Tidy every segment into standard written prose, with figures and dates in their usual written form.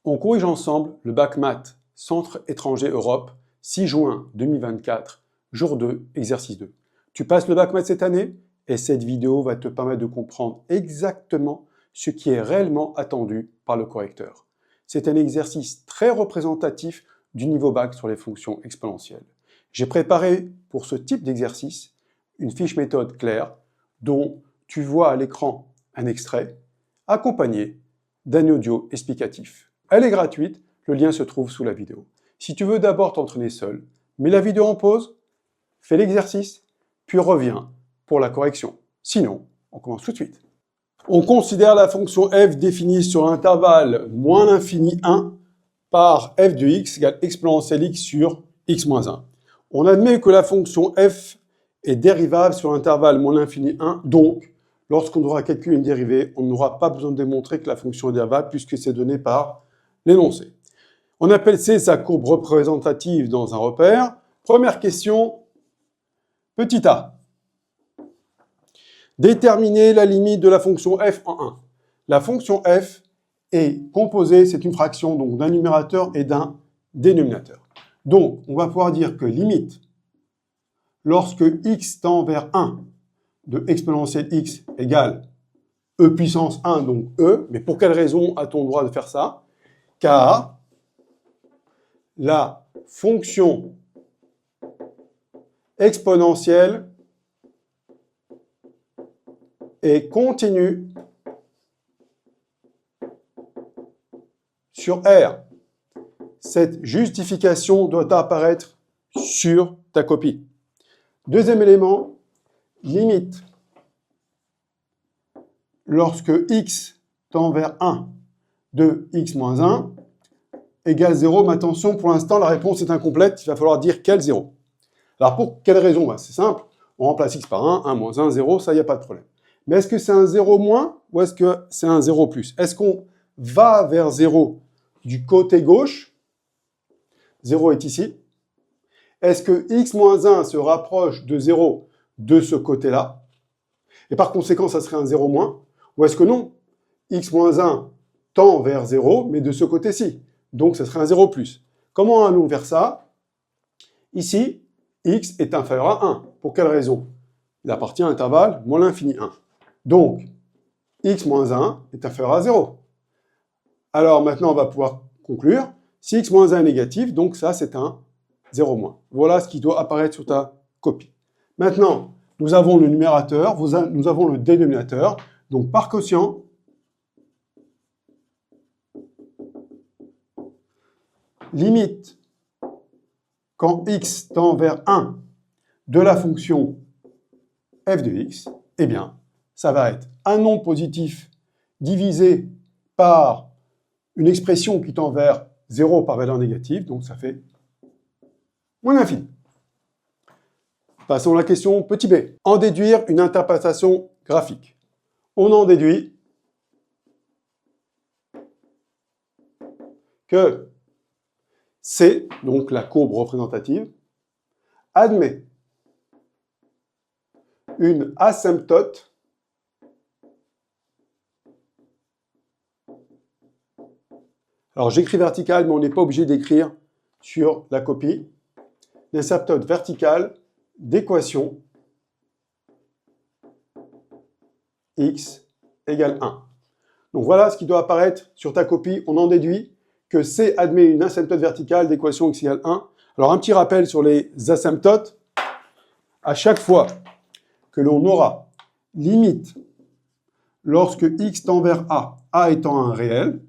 On corrige ensemble le bac maths Centre étranger Europe, 6 juin 2024, jour 2, exercice 2. Tu passes le bac maths cette année et cette vidéo va te permettre de comprendre exactement ce qui est réellement attendu par le correcteur. C'est un exercice très représentatif du niveau bac sur les fonctions exponentielles. J'ai préparé pour ce type d'exercice une fiche méthode claire dont tu vois à l'écran un extrait accompagné d'un audio explicatif. Elle est gratuite, le lien se trouve sous la vidéo. Si tu veux d'abord t'entraîner seul, mets la vidéo en pause, fais l'exercice, puis reviens pour la correction. Sinon, on commence tout de suite. On considère la fonction f définie sur l'intervalle moins l'infini 1 par f de x égale exponentielle x sur x moins 1. On admet que la fonction f est dérivable sur l'intervalle moins l'infini 1, donc lorsqu'on aura calculé une dérivée, on n'aura pas besoin de démontrer que la fonction est dérivable puisque c'est donné par l'énoncé. On appelle C sa courbe représentative dans un repère. Première question, petit a. Déterminer la limite de la fonction f en 1. La fonction f est composée, c'est une fraction donc d'un numérateur et d'un dénominateur. Donc, on va pouvoir dire que limite, lorsque x tend vers 1 de exponentielle x égale e puissance 1, donc e, mais pour quelle raison a-t-on le droit de faire ça? Car la fonction exponentielle est continue sur R. Cette justification doit apparaître sur ta copie. Deuxième élément, limite. Lorsque x tend vers 1 de x moins 1 égale 0, mais attention, pour l'instant, la réponse est incomplète, il va falloir dire quel 0. Alors, pour quelle raison? C'est simple, on remplace x par 1, 1 moins 1, 0, ça, il n'y a pas de problème. Mais est-ce que c'est un 0 moins ou est-ce que c'est un 0 plus? Est-ce qu'on va vers 0 du côté gauche? 0 est ici. Est-ce que x moins 1 se rapproche de 0 de ce côté-là? Et par conséquent, ça serait un 0 moins. Ou est-ce que non? X moins 1 tend vers 0, mais de ce côté-ci. Donc, ça serait un 0 plus. Comment allons-nous vers ça? Ici, x est inférieur à 1. Pour quelle raison? Il appartient à l'intervalle moins l'infini 1. Donc, x moins 1 est inférieur à 0. Alors, maintenant, on va pouvoir conclure. Si x moins 1 est négatif, donc ça, c'est un 0 moins. Voilà ce qui doit apparaître sur ta copie. Maintenant, nous avons le numérateur, nous avons le dénominateur. Donc, par quotient, limite quand x tend vers 1 de la fonction f de x, eh bien, ça va être un nombre positif divisé par une expression qui tend vers 0 par valeur négative, donc ça fait moins l'infini. Passons à la question petit b. En déduire une interprétation graphique. On en déduit que C, donc la courbe représentative, admet une asymptote alors j'écris verticale, mais on n'est pas obligé d'écrire sur la copie. Une asymptote verticale d'équation x égale 1. Donc voilà ce qui doit apparaître sur ta copie. On en déduit que C admet une asymptote verticale d'équation x égale 1. Alors un petit rappel sur les asymptotes. À chaque fois que l'on aura limite lorsque x tend vers a étant un réel,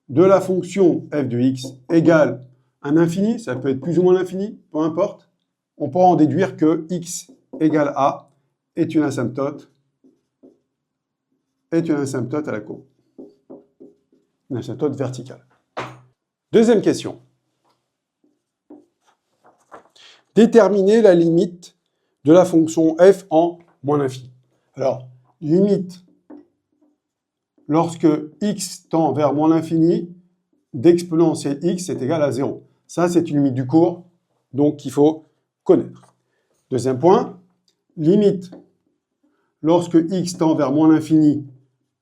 de la fonction f de x égale un infini, ça peut être plus ou moins l'infini, peu importe, on pourra en déduire que x égale a est une asymptote à la courbe. Une asymptote verticale. Deuxième question. Déterminer la limite de la fonction f en moins l'infini. Alors, limite lorsque x tend vers moins l'infini d'exponentielle x est égal à 0. Ça, c'est une limite du cours, donc qu'il faut connaître. Deuxième point, limite lorsque x tend vers moins l'infini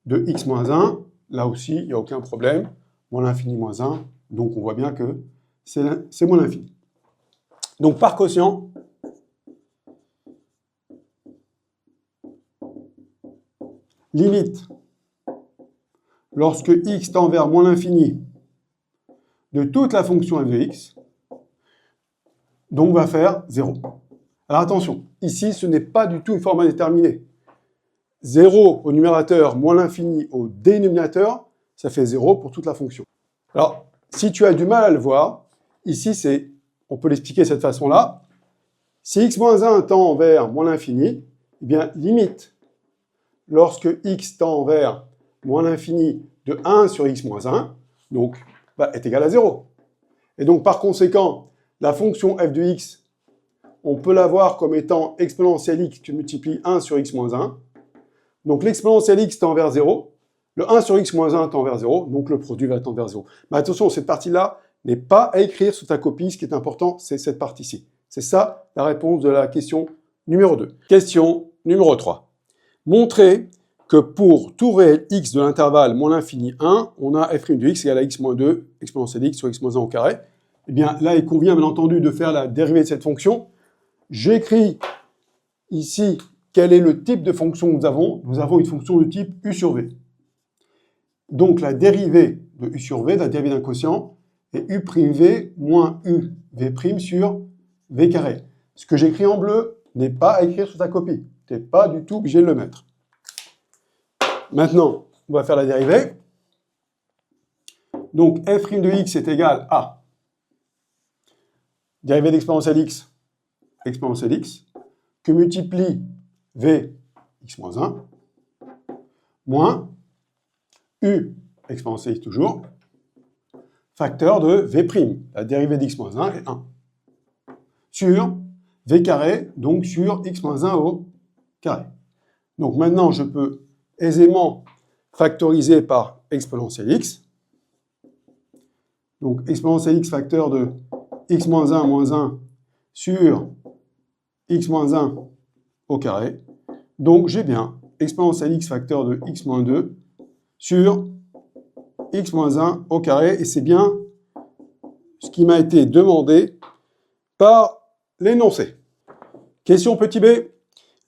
de x moins 1, là aussi, il n'y a aucun problème. moins l'infini moins 1, donc on voit bien que c'est moins l'infini. Donc par quotient, limite, lorsque x tend vers moins l'infini de toute la fonction f de x, donc va faire 0. Alors attention, ici ce n'est pas du tout une forme indéterminée. 0 au numérateur moins l'infini au dénominateur, ça fait 0 pour toute la fonction. Alors, si tu as du mal à le voir, ici on peut l'expliquer de cette façon-là. Si x moins 1 tend vers moins l'infini, eh bien limite, lorsque x tend vers moins l'infini de 1 sur x moins 1, donc est égal à 0. Et donc par conséquent, la fonction f de x, on peut la voir comme étant exponentielle x qui multiplie 1 sur x moins 1. Donc l'exponentielle x tend vers 0, le 1 sur x moins 1 tend vers 0, donc le produit va tendre vers 0. Mais attention, cette partie-là n'est pas à écrire sur ta copie, ce qui est important, c'est cette partie-ci. C'est ça la réponse de la question numéro 2. Question numéro 3. Montrez que pour tout réel x de l'intervalle moins l'infini 1, on a f' de x égale à x moins 2 exponentielle x sur x moins 1 au carré. Eh bien là, il convient bien entendu de faire la dérivée de cette fonction. J'écris ici quel est le type de fonction que nous avons. Nous avons une fonction de type u sur v. Donc la dérivée de u sur v, la dérivée d'un quotient, est u'v moins uv' sur v carré. Ce que j'écris en bleu n'est pas à écrire sur ta copie. Tu n'es pas du tout obligé de le mettre. Maintenant, on va faire la dérivée. Donc f' de x est égal à dérivée d'exponentielle x, exponentielle x, que multiplie v, x moins 1, moins u, exponentielle x toujours, facteur de v', la dérivée d'x moins 1 est 1, sur v carré, donc sur x moins 1 au carré. Donc maintenant, je peux aisément factoriser par exponentielle x. Donc exponentielle x facteur de x moins 1 sur x moins 1 au carré. Donc j'ai bien exponentielle x facteur de x moins 2 sur x moins 1 au carré. Et c'est bien ce qui m'a été demandé par l'énoncé. Question petit b.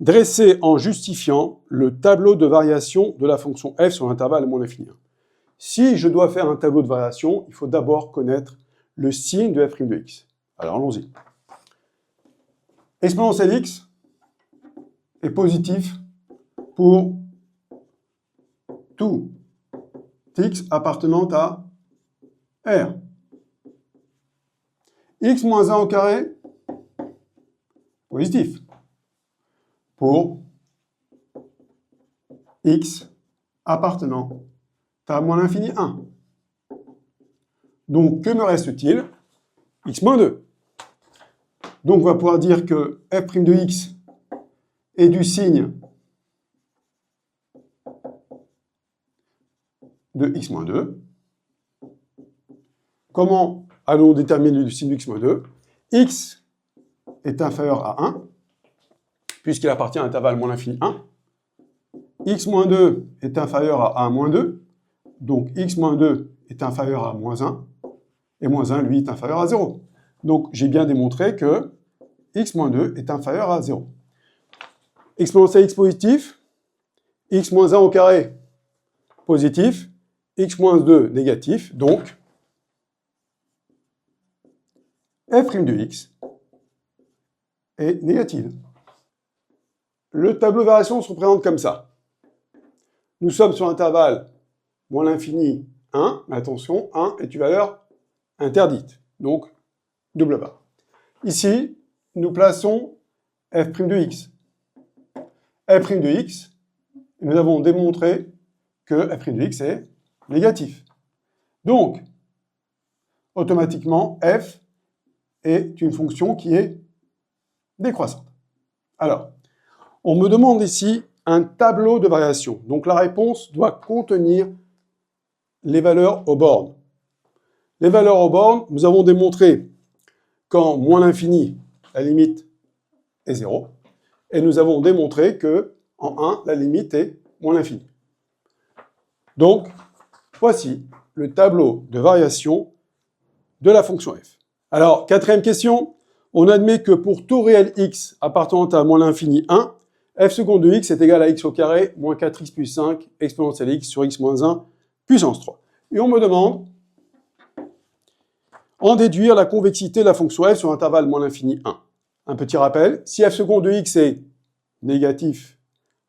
Dressez en justifiant le tableau de variation de la fonction f sur l'intervalle moins l'infini 1. Si je dois faire un tableau de variation, il faut d'abord connaître le signe de f' de x. Alors allons-y. Exponentielle x est positif pour tout x appartenant à R. X moins 1 au carré, positif pour x appartenant à moins l'infini 1. Donc, que me reste-t-il? X moins 2. Donc, on va pouvoir dire que f' de x est du signe de x moins 2. Comment allons-nous déterminer le signe de x moins 2? X est inférieur à 1, puisqu'il appartient à l'intervalle moins l'infini 1. X moins 2 est inférieur à 1 moins 2. Donc, x moins 2 est inférieur à moins 1. Et moins 1, lui, est inférieur à 0. Donc, j'ai bien démontré que x moins 2 est inférieur à 0. Exponentielle x positif, x moins 1 au carré positif, x moins 2 négatif, donc f' de x est négative. Le tableau de variation se représente comme ça. Nous sommes sur l'intervalle moins l'infini 1, mais attention, 1 est une valeur interdite, donc double barre. Ici, nous plaçons f' de x. f' de x, nous avons démontré que f' de x est négatif. Donc, automatiquement, f est une fonction qui est décroissante. Alors, on me demande ici un tableau de variation. Donc la réponse doit contenir les valeurs aux bornes. Les valeurs aux bornes, nous avons démontré qu'en moins l'infini, la limite est 0. Et nous avons démontré qu'en 1, la limite est moins l'infini. Donc, voici le tableau de variation de la fonction f. Alors, quatrième question, on admet que pour tout réel x appartenant à moins l'infini 1, f seconde de x est égal à x au carré moins 4x plus 5 exponentielle x sur x moins 1 puissance 3. Et on me demande en déduire la convexité de la fonction f sur l'intervalle moins l'infini 1. Un petit rappel, si f seconde de x est négatif,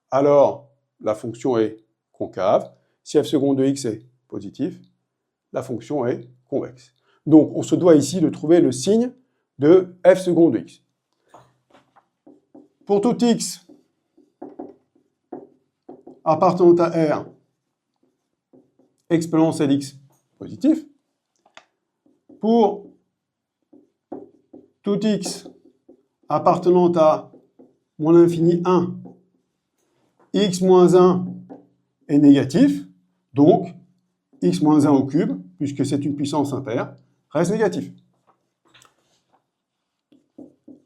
alors la fonction est concave. Si f seconde de x est positif, la fonction est convexe. Donc, on se doit ici de trouver le signe de f seconde de x. Pour tout x appartenant à R, exponentielle x positif. Pour tout x appartenant à moins l'infini 1, x moins 1 est négatif, donc x moins 1 au cube, puisque c'est une puissance impaire, reste négatif.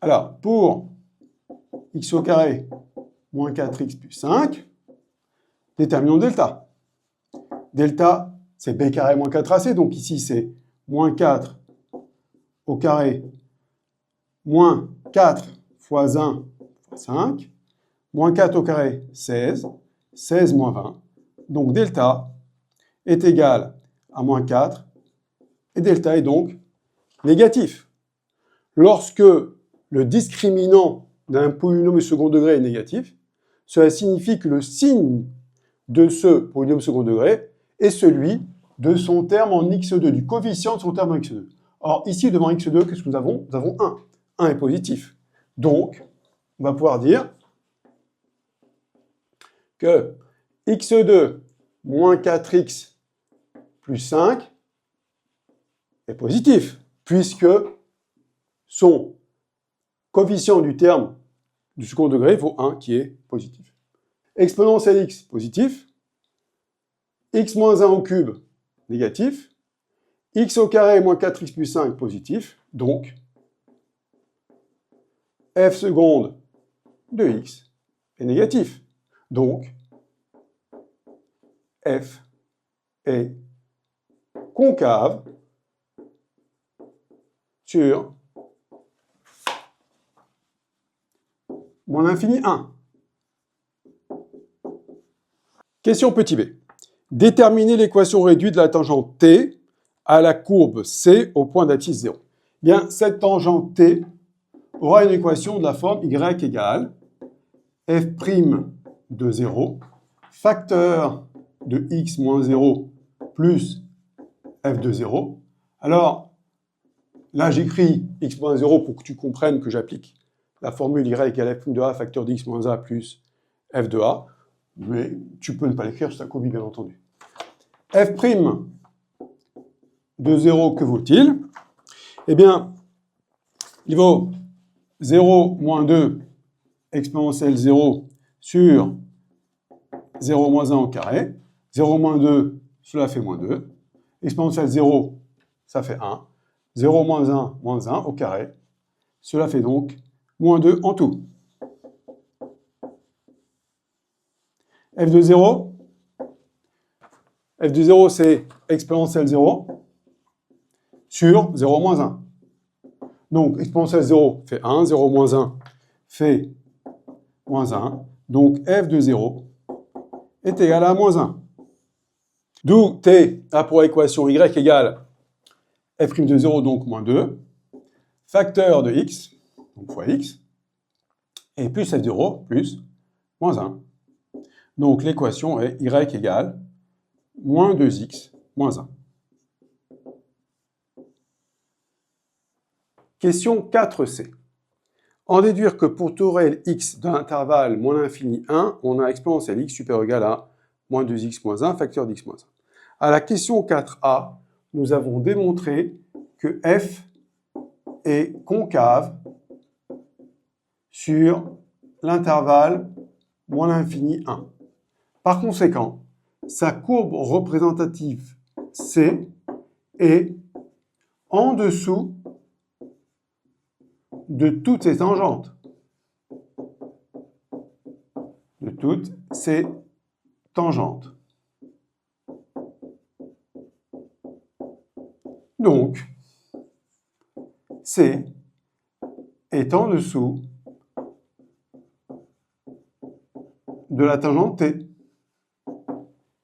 Alors, pour x au carré moins 4x plus 5, déterminons delta. Delta, c'est b carré moins 4ac, donc ici c'est moins 4 au carré moins 4 fois 1 fois 5, moins 4 au carré 16, 16 moins 20, donc delta est égal à moins 4, et delta est donc négatif. Lorsque le discriminant d'un polynôme second degré est négatif, cela signifie que le signe de ce polynôme second degré est celui de son terme en x2, du coefficient de son terme en x2. Or, ici, devant x2, qu'est-ce que nous avons? Nous avons 1. 1 est positif. Donc, on va pouvoir dire que x2 moins 4x plus 5 est positif, puisque son coefficient du terme du second degré vaut 1 qui est positif. Exponentielle x positif, x moins 1 au cube négatif, x au carré moins 4x plus 5 positif, donc f seconde de x est négatif. Donc, f est concave sur moins l'infini 1. Question petit b. Déterminer l'équation réduite de la tangente t à la courbe C au point d'abscisse 0. Bien, cette tangente t aura une équation de la forme y égale f' de 0, facteur de x moins 0 plus f de 0. Alors, là, j'écris x moins 0 pour que tu comprennes que j'applique la formule y égale f' de a, facteur de x moins a plus f de a. Mais tu peux ne pas l'écrire, c'est un copie, bien entendu. F' de 0, que vaut-il? Eh bien, il vaut 0 moins 2 exponentielle 0 sur 0 moins 1 au carré. 0 moins 2, cela fait moins 2. Exponentielle 0, ça fait 1. 0 moins 1 au carré. Cela fait donc moins 2 en tout. F de 0, c'est exponentielle 0 sur 0 moins 1. Donc, exponentielle 0 fait 1, 0 moins 1 fait moins 1. Donc, f de 0 est égal à moins 1. D'où t a pour équation y égale f' de 0, donc moins 2, facteur de x, donc fois x, et plus f de 0 plus moins 1. Donc, l'équation est y égale moins 2x moins 1. Question 4c. En déduire que pour tout réel x d'un intervalle moins l'infini 1, on a exponentielle x supérieur ou égal à moins 2x moins 1, facteur d'x moins 1. À la question 4a, nous avons démontré que f est concave sur l'intervalle moins l'infini 1. Par conséquent, sa courbe représentative C est en dessous de toutes ces tangentes. De toutes ces tangentes. Donc, C est en dessous de la tangente T.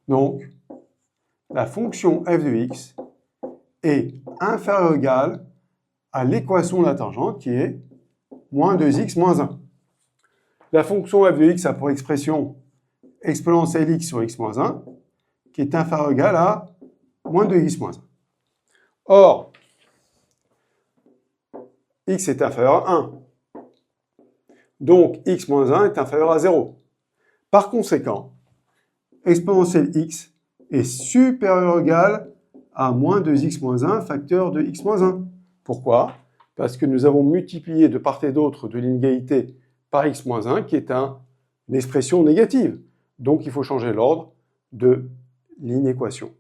Donc, la fonction f de x est inférieure ou égale à l'équation de la tangente qui est moins 2x moins 1. La fonction f de x a pour expression exponentielle x sur x moins 1 qui est inférieure ou égale à moins 2x moins 1. Or, x est inférieur à 1. Donc, x moins 1 est inférieur à 0. Par conséquent, exponentielle x est supérieur ou égal à moins 2x moins 1 facteur de x moins 1. Pourquoi? Parce que nous avons multiplié de part et d'autre de l'inégalité par x moins 1 qui est une expression négative. Donc, il faut changer l'ordre de l'inéquation.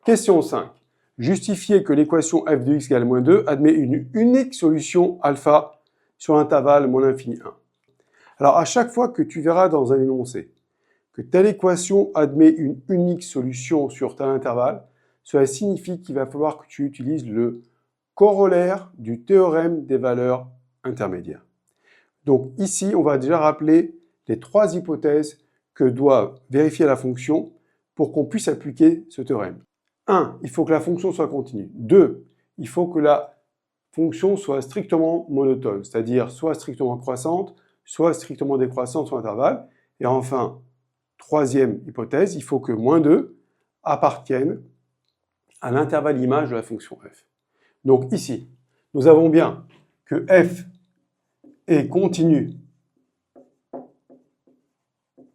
Question 5. Justifier que l'équation f de x égale moins 2 admet une unique solution alpha sur l'intervalle moins l'infini 1. Alors, à chaque fois que tu verras dans un énoncé que telle équation admet une unique solution sur tel intervalle, cela signifie qu'il va falloir que tu utilises le corollaire du théorème des valeurs intermédiaires. Donc ici, on va déjà rappeler les 3 hypothèses que doit vérifier la fonction pour qu'on puisse appliquer ce théorème. 1. Il faut que la fonction soit continue. 2. Il faut que la fonction soit strictement monotone, c'est-à-dire soit strictement croissante, soit strictement décroissante sur l'intervalle. Et enfin, 3e hypothèse, il faut que moins 2 appartienne à l'intervalle image de la fonction f. Donc ici, nous avons bien que f est continu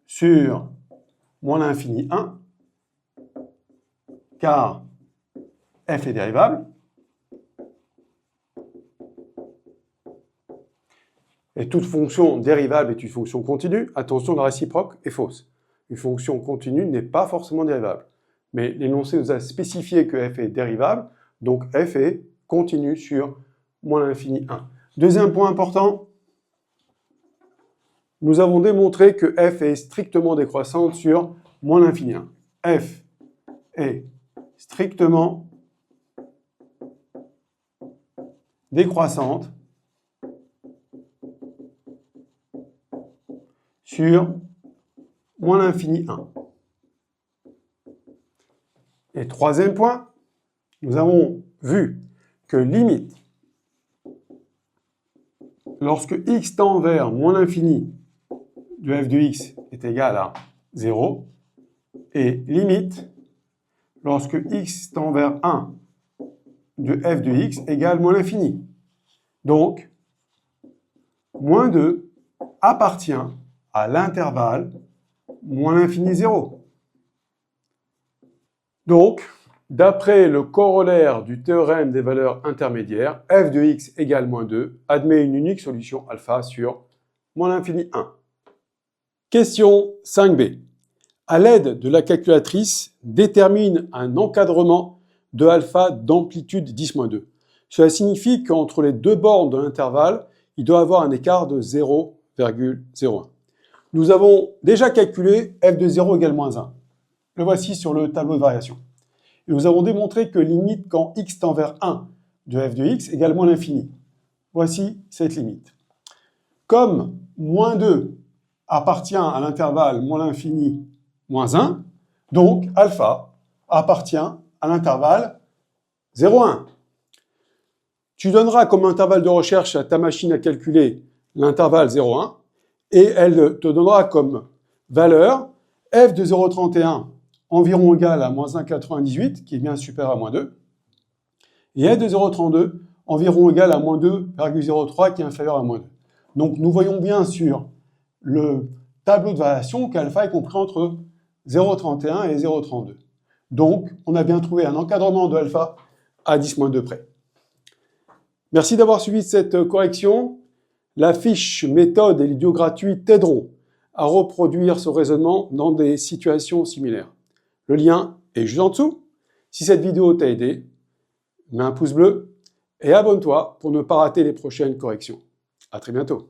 sur moins l'infini 1, car f est dérivable. Et toute fonction dérivable est une fonction continue. Attention, la réciproque est fausse. Une fonction continue n'est pas forcément dérivable. Mais l'énoncé nous a spécifié que f est dérivable, donc f est continu sur moins l'infini 1. Deuxième point important, nous avons démontré que f est strictement décroissante sur moins l'infini 1. f est strictement décroissante sur moins l'infini 1. Et troisième point, nous avons vu que limite, lorsque x tend vers moins l'infini de f de x est égal à 0, et limite, lorsque x tend vers 1 de f de x égale moins l'infini. Donc, moins 2 appartient à l'intervalle moins l'infini 0. Donc, d'après le corollaire du théorème des valeurs intermédiaires, f de x égale moins 2 admet une unique solution alpha sur moins l'infini 1. Question 5b. À l'aide de la calculatrice, détermine un encadrement de alpha d'amplitude 10-2. Cela signifie qu'entre les deux bornes de l'intervalle, il doit y avoir un écart de 0,01. Nous avons déjà calculé f de 0 égale moins 1. Le voici sur le tableau de variation. Et nous avons démontré que limite quand x tend vers 1 de f de x égale moins l'infini. Voici cette limite. Comme moins 2 appartient à l'intervalle moins l'infini moins 1, donc alpha appartient à l'intervalle 0,1. Tu donneras comme intervalle de recherche à ta machine à calculer l'intervalle 0,1 et elle te donnera comme valeur f de 0,31 environ égal à moins 1,98, qui est bien supérieur à moins 2, et f de 0,32 environ égal à moins 2,03, qui est inférieur à moins 2. Donc nous voyons bien sur le tableau de variation qu'alpha est compris entre 0,31 et 0,32. Donc on a bien trouvé un encadrement de alpha à 10-2 près. Merci d'avoir suivi cette correction. La fiche méthode et les vidéos gratuites t'aideront à reproduire ce raisonnement dans des situations similaires. Le lien est juste en dessous. Si cette vidéo t'a aidé, mets un pouce bleu et abonne-toi pour ne pas rater les prochaines corrections. À très bientôt.